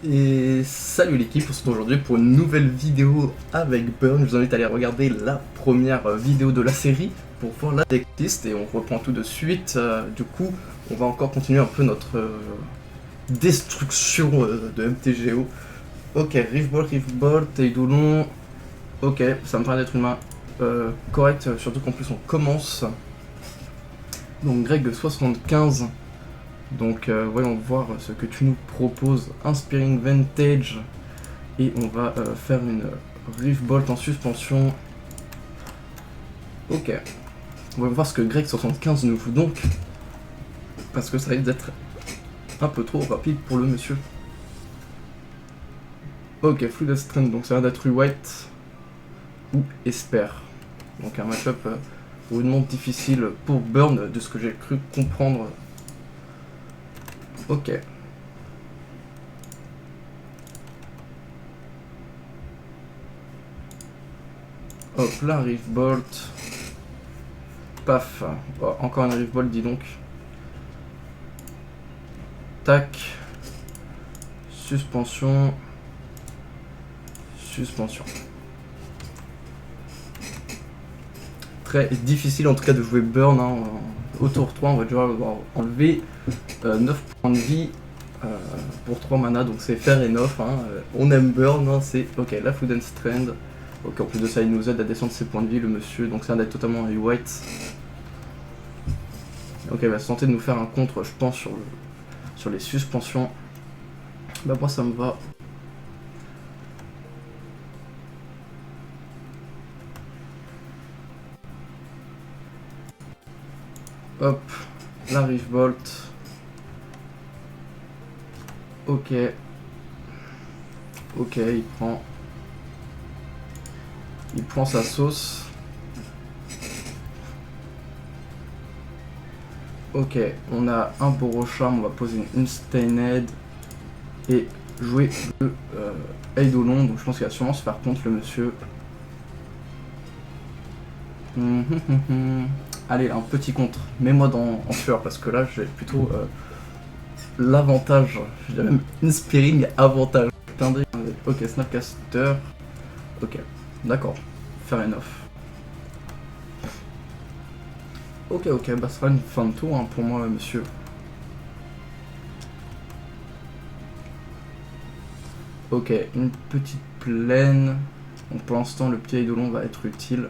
Et salut l'équipe, on se retrouve aujourd'hui pour une nouvelle vidéo avec Burn. Je vous invite à aller regarder la première vidéo de la série pour voir la decklist et on reprend tout de suite. Du coup, on va encore continuer un peu notre destruction de MTGO. Ok, Riftball, Eidolon. Ok, ça me paraît d'être une main correcte, surtout qu'en plus on commence. Donc Greg 75. Donc voyons voir ce que tu nous proposes. Inspiring Vintage. Et on va faire une Riftbolt en suspension. Ok. On va voir ce que Greg 75 nous fout donc. Parce que ça risque d'être un peu trop rapide pour le monsieur. Ok, Fluid Strength, donc ça va d'être White ou Esper. Donc un match-up rudement difficile pour Burn, de ce que j'ai cru comprendre. Ok. Hop là, Riftbolt. Paf. Oh, encore un Riftbolt, dis donc. Tac. Suspension. Suspension. Très difficile en tout cas de jouer Burn. Hein. Au tour 3, on va devoir enlever 9 points de vie pour 3 mana, donc c'est fair enough. Hein. On aime Burn, hein. C'est ok, la Food and Strand. Ok, en plus de ça, il nous aide à descendre ses points de vie, le monsieur, donc ça va d'être totalement un white. Ok, il va se tenter de nous faire un contre, je pense, sur les suspensions. Bah, moi, ça me va. Hop, la Riftbolt. Ok. Ok, il prend sa sauce. Ok, on a un Borocharm, on va poser une Stained et jouer le Eidolon, donc je pense qu'il va sûrement se faire contre le monsieur. Allez, un petit contre, mets-moi en sueur parce que là j'ai plutôt l'avantage, j'ai même Inspiring avantage. Ok, Snapcaster, ok, d'accord, fair enough. Ok, bah ça sera une fin de tour hein, pour moi, monsieur. Ok, une petite plaine. Donc pour l'instant, le petit Eidolon va être utile.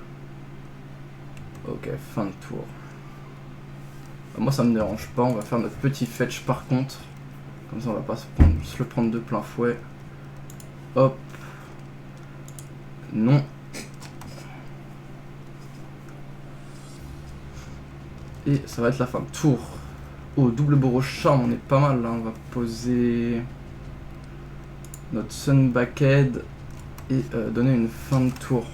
Ok, fin de tour. Moi, ça me dérange pas. On va faire notre petit fetch par contre. Comme ça, on va pas se le prendre de plein fouet. Hop. Non. Et ça va être la fin de tour. Oh, double Borocharm, on est pas mal là. On va poser notre Sunbackhead et donner une fin de tour.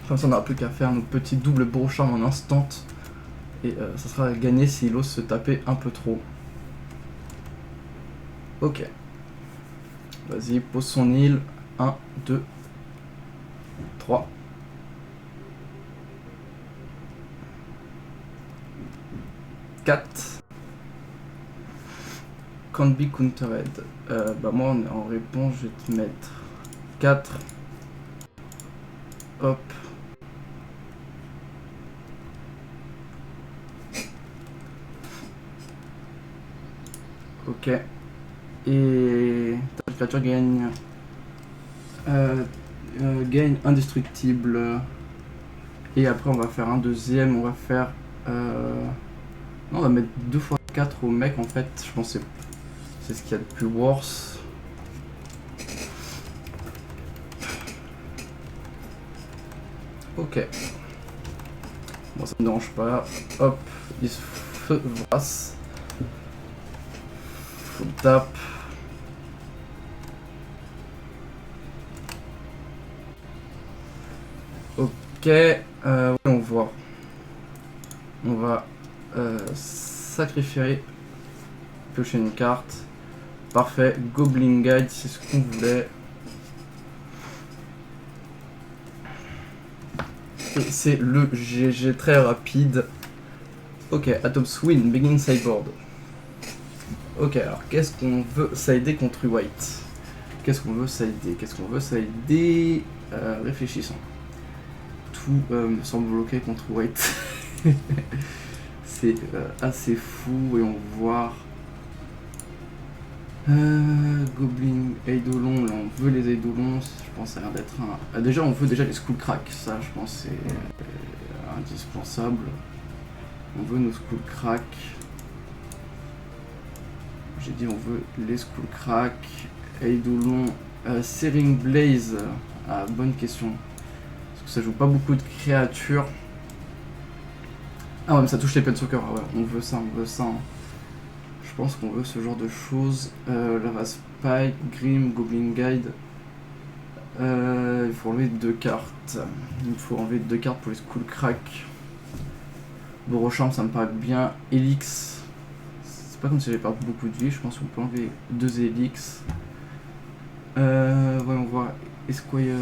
Comme ça, on n'aura plus qu'à faire nos petits doubles Borocharm en instant. Et ça sera gagné s'il ose se taper un peu trop. Ok. Vas-y, pose son île. 1, 2, 3. Can't be countered. Bah moi en réponse je vais te mettre 4. Hop. Ok. Et ta créature gagne gagne indestructible. Et après on va faire un deuxième, on va faire non, on va mettre 2 x 4 au mec en fait, je pense que c'est ce qu'il y a de plus worse. Ok. Bon, ça me dérange pas. Hop, il se brasse. Faut tape. Ok, on voit. On va sacrifier, piocher une carte. Parfait, Goblin Guide, c'est ce qu'on voulait. Et c'est le GG très rapide. Ok, Atom Swing, Begin Sideboard. Ok, alors qu'est-ce qu'on veut sider contre White? Qu'est-ce qu'on veut sider? Réfléchissons. Tout me semble bloqué contre White. C'est assez fou. Voyons voir. Goblin, Eidolon, là on veut les Eidolons, je pense que ça a l'air d'être un... déjà on veut déjà les Skullcrack, ça je pense c'est indispensable. On veut nos Skullcrack. J'ai dit on veut les Skullcrack, Eidolon, Searing Blaze, bonne question. Parce que ça joue pas beaucoup de créatures. Ah ouais mais ça touche les Planeswalkers, ah ouais, on veut ça. Hein. Je pense qu'on veut ce genre de choses. Lava Spike, Grim, Goblin Guide. Il faut enlever 2 cartes. Il faut enlever 2 cartes pour les Skullcrack. Borocharm, ça me paraît bien. Helix. C'est pas comme si j'avais perdu beaucoup de vie. Je pense qu'on peut enlever 2 Helix. Voyons voir. Esquires.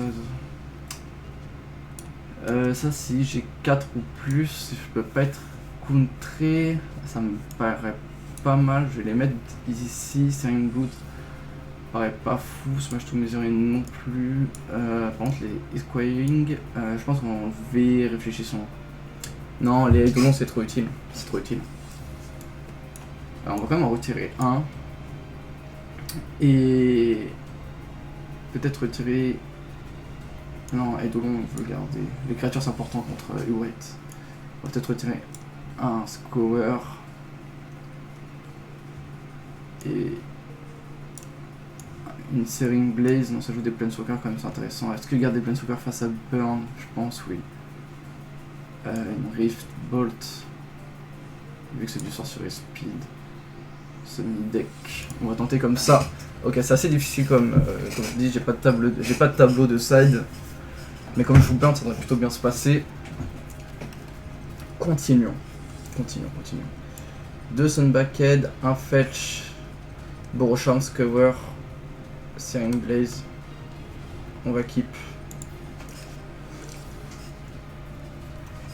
Ça, si j'ai 4 ou plus, je peux pas être contré. Ça me paraît pas mal, je vais les mettre ici. Searing Blood paraît pas fou, Smash to Measuring non plus. Par contre les Esquiring, je pense qu'on va réfléchissons. Non, les Eidolons c'est trop utile, Alors, on va quand même en retirer un. Et peut-être retirer... Non, Eidolon on veut garder. Les créatures c'est important contre White. On va peut-être retirer un Scour. Et une Searing Blaze, non ça joue des Planeswalkers quand même, c'est intéressant. Est-ce qu'il garde des Planeswalkers face à Burn? Je pense oui. Une Rift Bolt, vu que c'est du Sorcery Speed. Semi-deck, on va tenter comme ça. Ok, c'est assez difficile comme je dis, j'ai pas de tableau de side. Mais comme je joue Burn, ça devrait plutôt bien se passer. Continuons. 2 Sunbackhead, un Fetch, Borocharm, Scour, Searing Blaze. On va keep.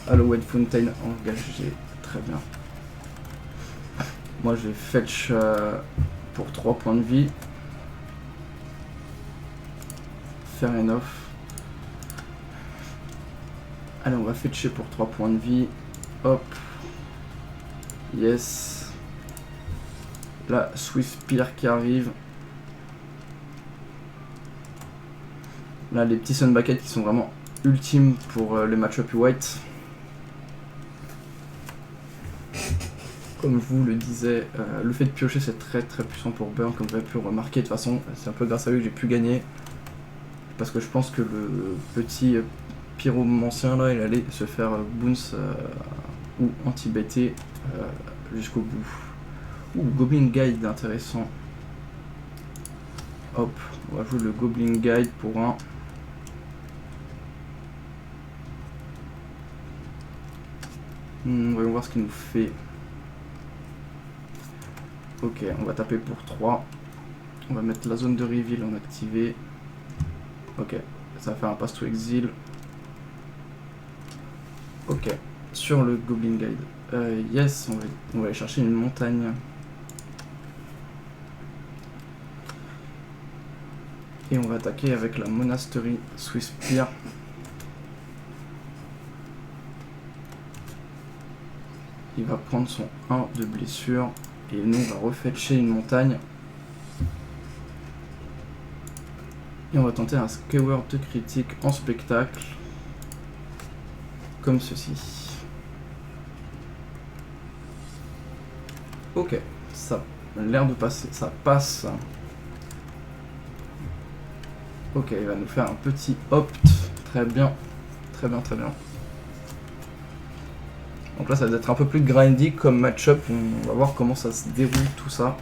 Hallowed Fountain engagé. Très bien. Moi je vais fetch pour 3 points de vie. Fair enough. Allez, on va fetcher pour 3 points de vie. Hop. Yes. La Swift Spear qui arrive. Là, les petits Sunbucket qui sont vraiment ultimes pour les match-up white. Comme je vous le disais, le fait de piocher c'est très puissant pour Burn, comme vous avez pu remarquer. De toute façon, c'est un peu grâce à lui que j'ai pu gagner. Parce que je pense que le petit pyromancien là, il allait se faire bounce ou anti-BT jusqu'au bout. Ouh, Goblin Guide intéressant. Hop, on va jouer le Goblin Guide pour un. Voyons voir ce qu'il nous fait. Ok, on va taper pour 3. On va mettre la zone de reveal en activé. Ok, ça va faire un pass to exile. Ok, sur le Goblin Guide. Yes, on va aller chercher une montagne. Et on va attaquer avec la Monastery Swift Spear. Il va prendre son 1 de blessure. Et nous, on va refetcher une montagne. Et on va tenter un Scour de critique en spectacle. Comme ceci. Ok, ça a l'air de passer. Ça passe. Ok, il va nous faire un petit opt. Très bien. Très bien. Donc là, ça va être un peu plus grindy comme match-up. On va voir comment ça se déroule tout ça.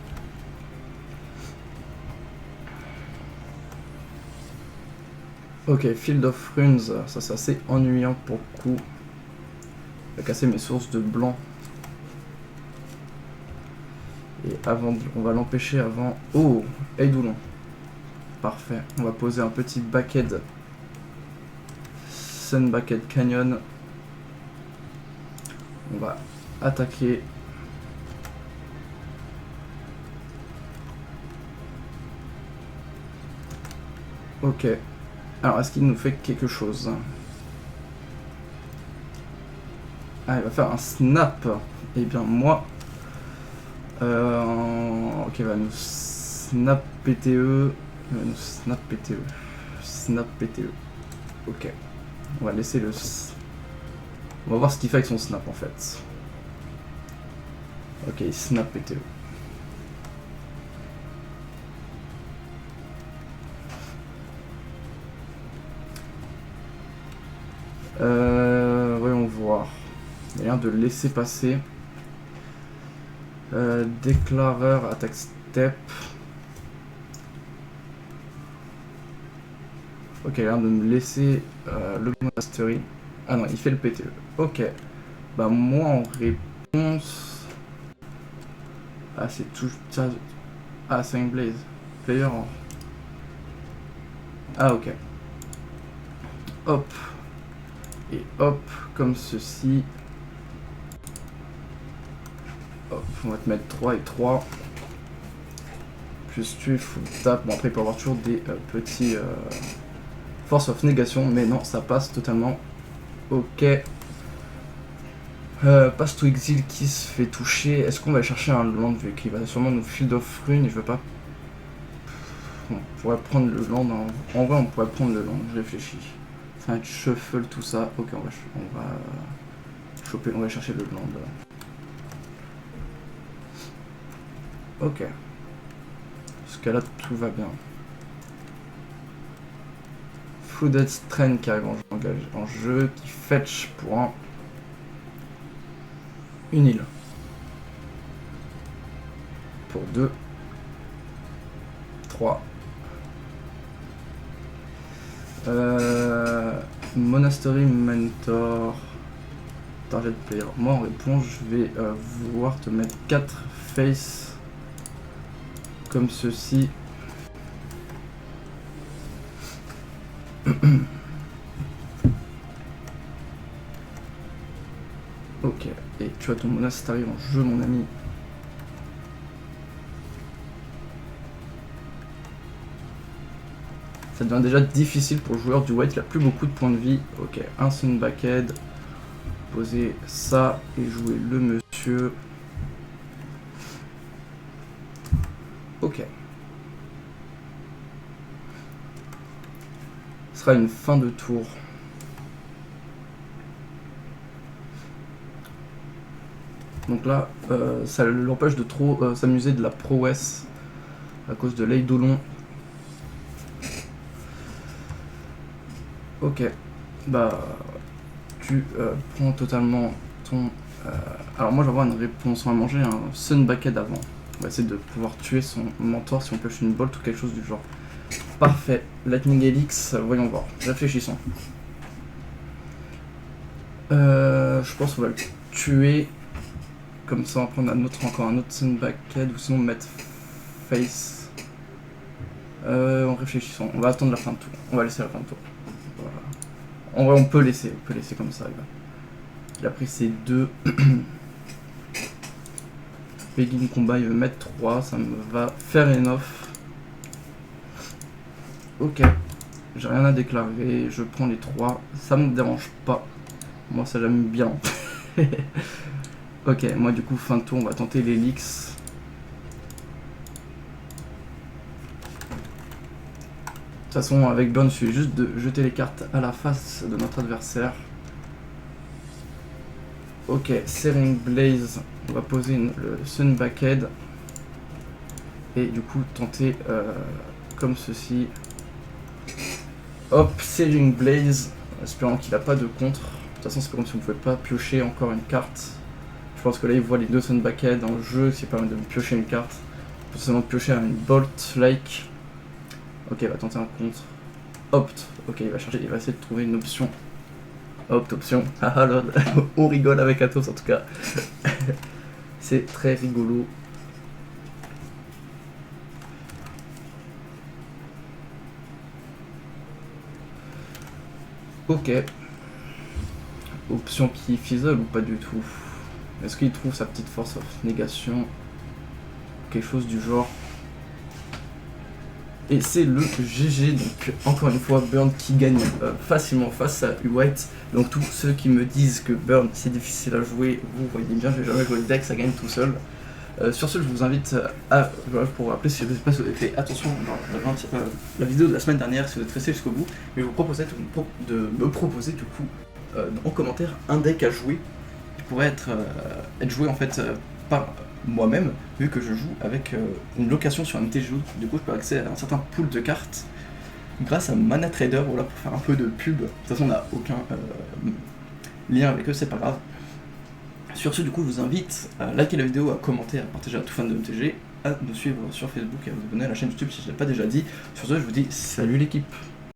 Ok, Field of Runes, ça c'est assez ennuyant pour le coup. Je vais casser mes sources de blanc. Et avant, on va l'empêcher avant. Oh, Eidolon. Parfait. On va poser un petit Backhead. Sunbackhead Canyon. On va attaquer. Ok. Alors, est-ce qu'il nous fait quelque chose? Ah, il va faire un snap. Eh bien, moi... ok, il va nous snap PTE. Il va nous snap PTE. Snap PTE. Ok. On va laisser le... On va voir ce qu'il fait avec son snap, en fait. Ok, snap PTE. Voyons voir. Il y a l'air de laisser passer. Déclareur, attaque step. Ok, il a l'air de me laisser le mastery. Ah non, il fait le PTE. Ok. Bah moi en réponse... Ah c'est tout... Ah c'est un Blaze. Player en... Ah ok. Hop. Et hop, comme ceci. Hop, on va te mettre 3 et 3. Plus tu full tap. Bon après il peut y avoir toujours des petits... Force of négation, mais non, ça passe totalement. Ok. Passe to exile qui se fait toucher. Est-ce qu'on va chercher un land vu qu'il va sûrement nous field of rune et je veux pas. On pourrait prendre le land en vrai on pourrait prendre le land, je réfléchis. Ça va être shuffle tout ça. Ok on va choper, on va chercher le land. Ok. Jusqu'à là tout va bien. Flooded Strain qui arrive en jeu, qui fetch pour une île. Pour 2. 3. Monastery Mentor. Target player. Moi en réponse, je vais vouloir te mettre 4 face comme ceci. Ok, et tu as ton monastery en jeu, mon ami. Ça devient déjà difficile pour le joueur du white, il a plus beaucoup de points de vie. Ok, un sun backhead. Poser ça et jouer le monsieur. Ok. Ce sera une fin de tour. Donc là, ça l'empêche de trop s'amuser de la prouesse à cause de l'Eidolon. Ok. Bah, tu prends totalement ton... alors moi, je vais avoir une réponse. On va manger un Sun Backhead avant. On va essayer de pouvoir tuer son mentor si on pioche une bolt ou quelque chose du genre. Parfait. Lightning Helix, voyons voir. Réfléchissons. Je pense qu'on va le tuer. Comme ça, on va prendre encore un autre Sun Backhead ou sinon mettre face. En réfléchissant. On va attendre la fin de tour. On va laisser la fin de tour. Voilà. En vrai, on peut laisser comme ça. Il a pris ses 2. Begin combat, il veut mettre 3. Ça me va faire enough. Ok. J'ai rien à déclarer. Je prends les 3. Ça me dérange pas. Moi, ça j'aime bien. Ok, moi du coup, fin de tour, on va tenter l'Helix. De toute façon, avec Burn, il suffit juste de jeter les cartes à la face de notre adversaire. Ok, Searing Blaze, on va poser le Sun Backhead. Et du coup, tenter comme ceci. Hop, Searing Blaze, espérant qu'il n'a pas de contre. De toute façon, c'est pas comme si on ne pouvait pas piocher encore une carte. Je pense que là, il voit les 2 Sun Backhead dans le jeu, ce qui permet de me piocher une carte. On peut seulement piocher une Bolt-like. Ok, il va tenter un contre. Opt. Ok, il va essayer de trouver une option. Opt, option. Haha, lol. On rigole avec Athos en tout cas. C'est très rigolo. Ok. Option qui fizzle ou pas du tout? Est-ce qu'il trouve sa petite force of négation? Quelque chose du genre. Et c'est le GG, donc encore une fois Burn qui gagne facilement face à U-White. Donc tous ceux qui me disent que Burn c'est difficile à jouer, vous voyez bien, j'ai jamais joué le deck, ça gagne tout seul. Sur ce, je vous invite à, voilà, pour vous rappeler, si je ne sais pas si vous avez fait attention dans la vidéo de la semaine dernière, si vous êtes resté jusqu'au bout, mais je vous proposais de me proposer du coup en commentaire un deck à jouer qui pourrait être joué en fait par moi-même, vu que je joue avec une location sur MTGO. Du coup, je peux accéder à un certain pool de cartes grâce à Mana Trader, voilà, pour faire un peu de pub. De toute façon, on n'a aucun lien avec eux, c'est pas grave. Sur ce, du coup, je vous invite à liker la vidéo, à commenter, à partager à tout fan de MTG, à nous suivre sur Facebook et à vous abonner à la chaîne YouTube si je ne l'ai pas déjà dit. Sur ce, je vous dis salut l'équipe.